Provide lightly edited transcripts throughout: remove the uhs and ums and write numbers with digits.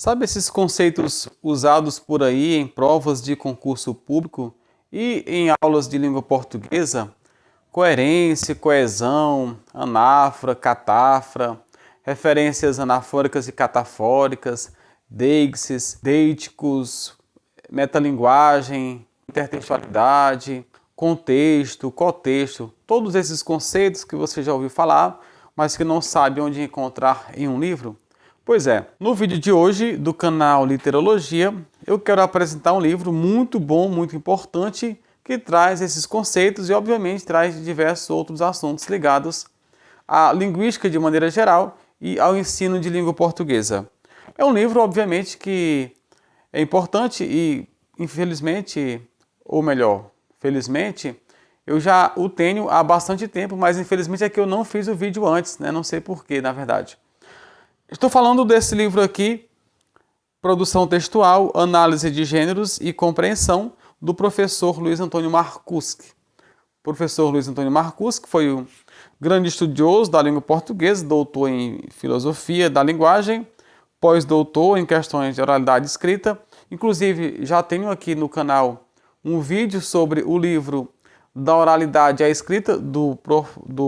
Sabe esses conceitos usados por aí em provas de concurso público e em aulas de língua portuguesa? Coerência, coesão, anáfora, catáfora, referências anafóricas e catafóricas, deixes, deíticos, metalinguagem, intertextualidade, contexto, cotexto, todos esses conceitos que você já ouviu falar, mas que não sabe onde encontrar em um livro? Pois é, no vídeo de hoje do canal Literologia, eu quero apresentar um livro muito bom, muito importante, que traz esses conceitos e obviamente traz diversos outros assuntos ligados à linguística de maneira geral e ao ensino de língua portuguesa. É um livro, obviamente, que é importante e, infelizmente, ou melhor, felizmente, eu já o tenho há bastante tempo, mas infelizmente é que eu não fiz o vídeo antes, né? Não sei porquê, na verdade. Estou falando desse livro aqui, Produção Textual, Análise de Gêneros e Compreensão, do professor Luiz Antônio Marcuschi. O professor Luiz Antônio Marcuschi foi um grande estudioso da língua portuguesa, doutor em filosofia da linguagem, pós-doutor em questões de oralidade escrita. Inclusive, já tenho aqui no canal um vídeo sobre o livro Da Oralidade à Escrita, do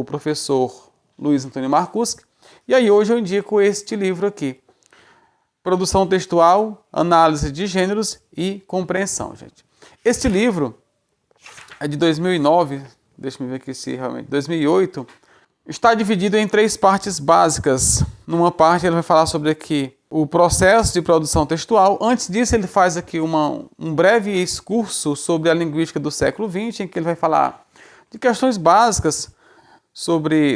professor Luiz Antônio Marcuschi. E aí hoje eu indico este livro aqui, Produção Textual, Análise de Gêneros e Compreensão, gente. Este livro é de 2009, deixa eu ver aqui se realmente, 2008, está dividido em 3 partes básicas. Numa parte ele vai falar sobre aqui o processo de produção textual. Antes disso ele faz aqui um breve excurso sobre a linguística do século XX, em que ele vai falar de questões básicas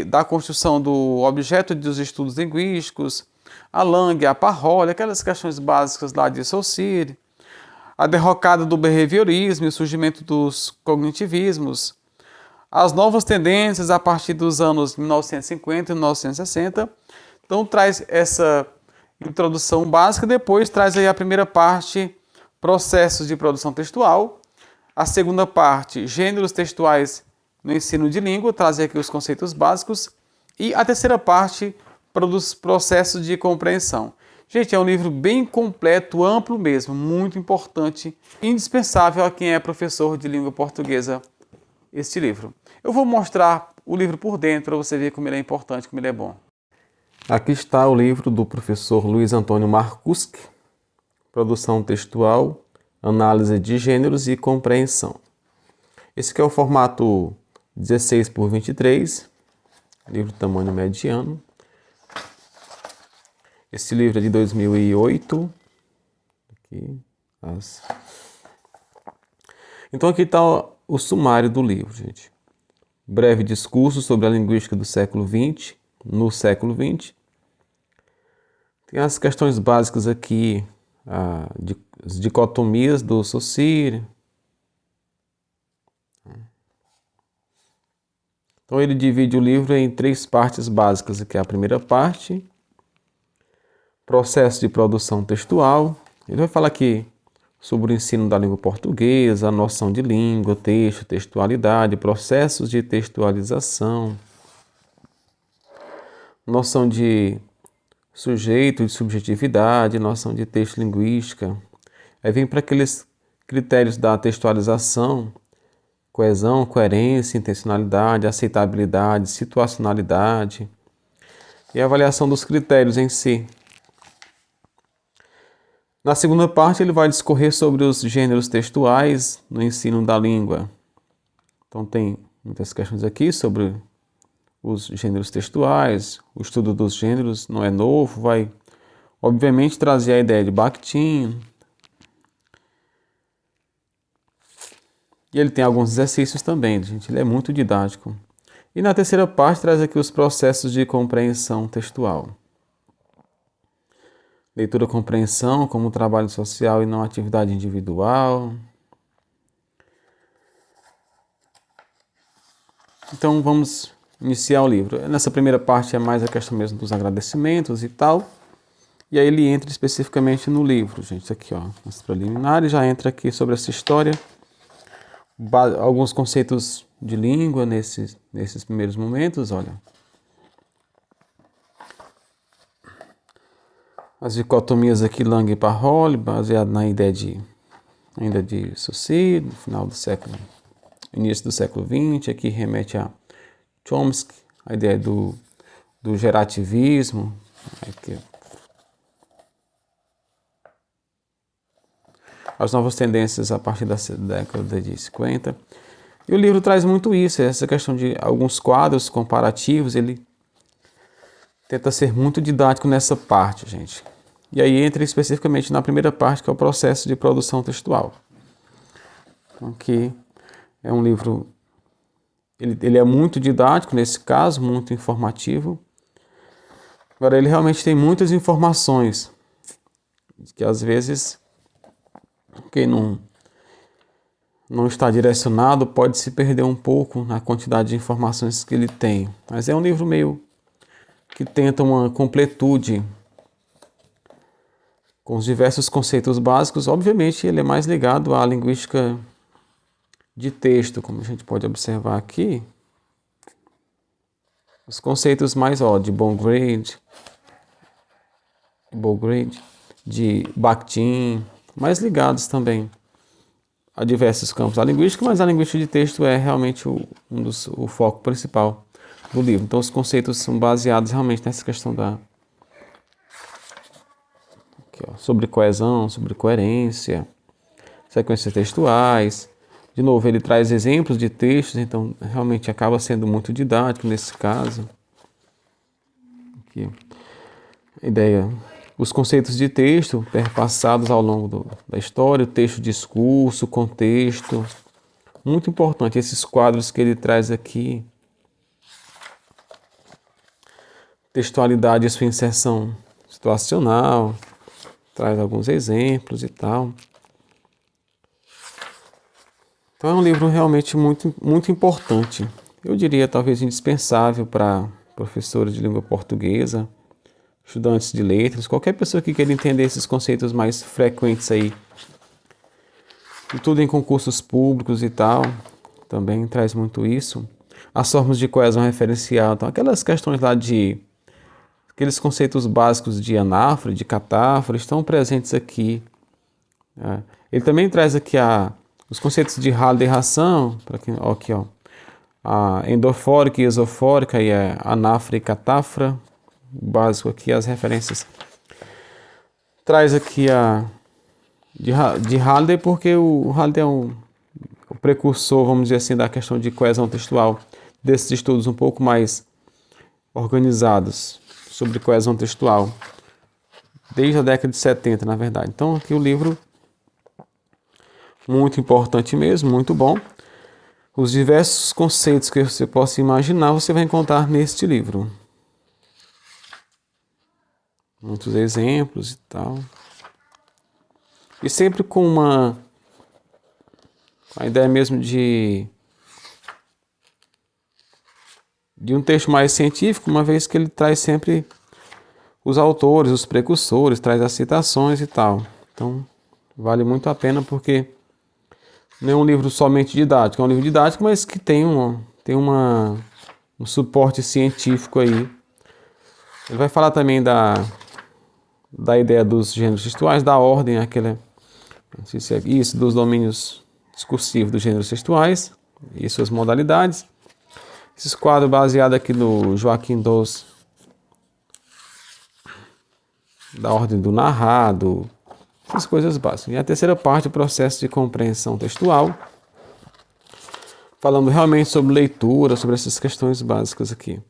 da construção do objeto dos estudos linguísticos, a langue, a parrolha, aquelas questões básicas lá de Saussure, a derrocada do behaviorismo e o surgimento dos cognitivismos, as novas tendências a partir dos anos 1950 e 1960. Então traz essa introdução básica, depois traz aí a primeira parte, processos de produção textual, a segunda parte, gêneros textuais no ensino de língua, trazer aqui os conceitos básicos, e a terceira parte, dos processos de compreensão. Gente, é um livro bem completo, amplo mesmo, muito importante, indispensável a quem é professor de língua portuguesa, este livro. Eu vou mostrar o livro por dentro para você ver como ele é importante, como ele é bom. Aqui está o livro do professor Luiz Antônio Marcuschi, Produção Textual, Análise de Gêneros e Compreensão. Esse aqui é o formato 16 por 23, livro de tamanho mediano. Esse livro é de 2008. Então aqui está o sumário do livro, gente. Breve discurso sobre a linguística do século XX, no século XX. Tem as questões básicas aqui, as dicotomias do Saussure. Então ele divide o livro em 3 partes básicas, que é a primeira parte, processo de produção textual. Ele vai falar aqui sobre o ensino da língua portuguesa, a noção de língua, texto, textualidade, processos de textualização, noção de sujeito, de subjetividade, noção de texto linguística. Aí vem para aqueles critérios da textualização, coesão, coerência, intencionalidade, aceitabilidade, situacionalidade e a avaliação dos critérios em si. Na segunda parte ele vai discorrer sobre os gêneros textuais no ensino da língua. Então tem muitas questões aqui sobre os gêneros textuais, o estudo dos gêneros não é novo, vai obviamente trazer a ideia de Bakhtin. E ele tem alguns exercícios também, gente. Ele é muito didático. E na terceira parte traz aqui os processos de compreensão textual. Leitura e compreensão como trabalho social e não atividade individual. Então vamos iniciar o livro. Nessa primeira parte é mais a questão mesmo dos agradecimentos e tal. E aí ele entra especificamente no livro, gente. Aqui, ó, as preliminares, já entra aqui sobre essa história. Alguns conceitos de língua nesses primeiros momentos, olha. as dicotomias aqui Lang e Parolles, baseado na ideia ainda de Saussure, no final do século, início do século XX, aqui remete a Chomsky, a ideia do gerativismo, aqui, as novas tendências a partir da década de 50. E o livro traz muito isso, essa questão de alguns quadros comparativos, ele tenta ser muito didático nessa parte, gente. E aí entra especificamente na primeira parte, que é o processo de produção textual. Então, aqui é um livro, ele é muito didático nesse caso, muito informativo. Agora, ele realmente tem muitas informações, que às vezes quem não está direcionado pode se perder um pouco na quantidade de informações que ele tem. Mas é um livro meio que tenta uma completude com os diversos conceitos básicos. Obviamente, ele é mais ligado à linguística de texto, como a gente pode observar aqui. Os conceitos mais de Bongrid, de Bakhtin, mais ligados também a diversos campos da linguística, mas a linguística de texto é realmente o foco principal do livro. Então, os conceitos são baseados realmente nessa questão sobre coesão, sobre coerência, sequências textuais. De novo, ele traz exemplos de textos, então realmente acaba sendo muito didático nesse caso. Aqui, a ideia, os conceitos de texto perpassados ao longo da história, o texto, discurso, contexto. Muito importante esses quadros que ele traz aqui. Textualidade e sua inserção situacional, traz alguns exemplos e tal. Então é um livro realmente muito, muito importante. Eu diria talvez indispensável para professores de língua portuguesa, estudantes de letras, qualquer pessoa que queira entender esses conceitos mais frequentes aí. E tudo em concursos públicos e tal, também traz muito isso. As formas de coesão referencial, então aquelas questões lá aqueles conceitos básicos de anáfora, de catáfora, estão presentes aqui. Ele também traz aqui os conceitos de raladeiração, para quem, aqui, a endofórica e esofórica, e a anáfora e catáfora, básico aqui, as referências. Traz aqui de Halliday, porque o Halliday é o precursor, vamos dizer assim, da questão de coesão textual, desses estudos um pouco mais organizados sobre coesão textual, desde a década de 70, na verdade. Então, aqui o livro, muito importante mesmo, muito bom. Os diversos conceitos que você possa imaginar, você vai encontrar neste livro. Muitos exemplos e tal. E sempre com a ideia mesmo de um texto mais científico, uma vez que ele traz sempre os autores, os precursores, traz as citações e tal. Então, vale muito a pena porque não é um livro somente didático, é um livro didático, mas que tem um suporte científico aí. Ele vai falar também da ideia dos gêneros textuais, da ordem, não sei se é isso, dos domínios discursivos dos gêneros textuais e suas modalidades. Esses quadros baseados aqui no Joaquim dos, da ordem do narrado, essas coisas básicas. E a terceira parte, o processo de compreensão textual, falando realmente sobre leitura, sobre essas questões básicas aqui.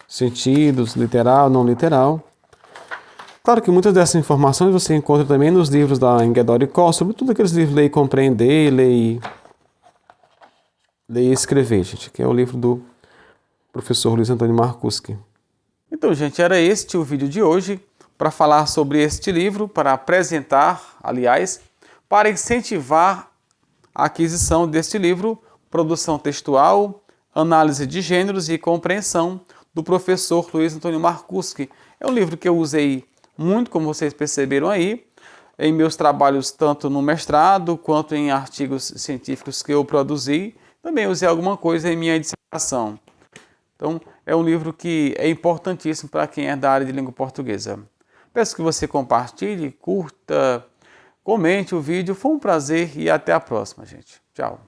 Sentidos, literal, não literal. Claro que muitas dessas informações você encontra também nos livros da Enguedor e Costa, sobretudo aqueles livros Ler e Compreender, Ler e Escrever, gente, que é o livro do professor Luiz Antônio Marcuschi. Então, gente, era este o vídeo de hoje para falar sobre este livro, para apresentar, aliás, para incentivar a aquisição deste livro, Produção Textual, Análise de Gêneros e Compreensão, do professor Luiz Antônio Marcuschi. É um livro que eu usei muito, como vocês perceberam aí, em meus trabalhos, tanto no mestrado, quanto em artigos científicos que eu produzi. Também usei alguma coisa em minha dissertação. Então, é um livro que é importantíssimo para quem é da área de língua portuguesa. Peço que você compartilhe, curta, comente o vídeo. Foi um prazer e até a próxima, gente. Tchau.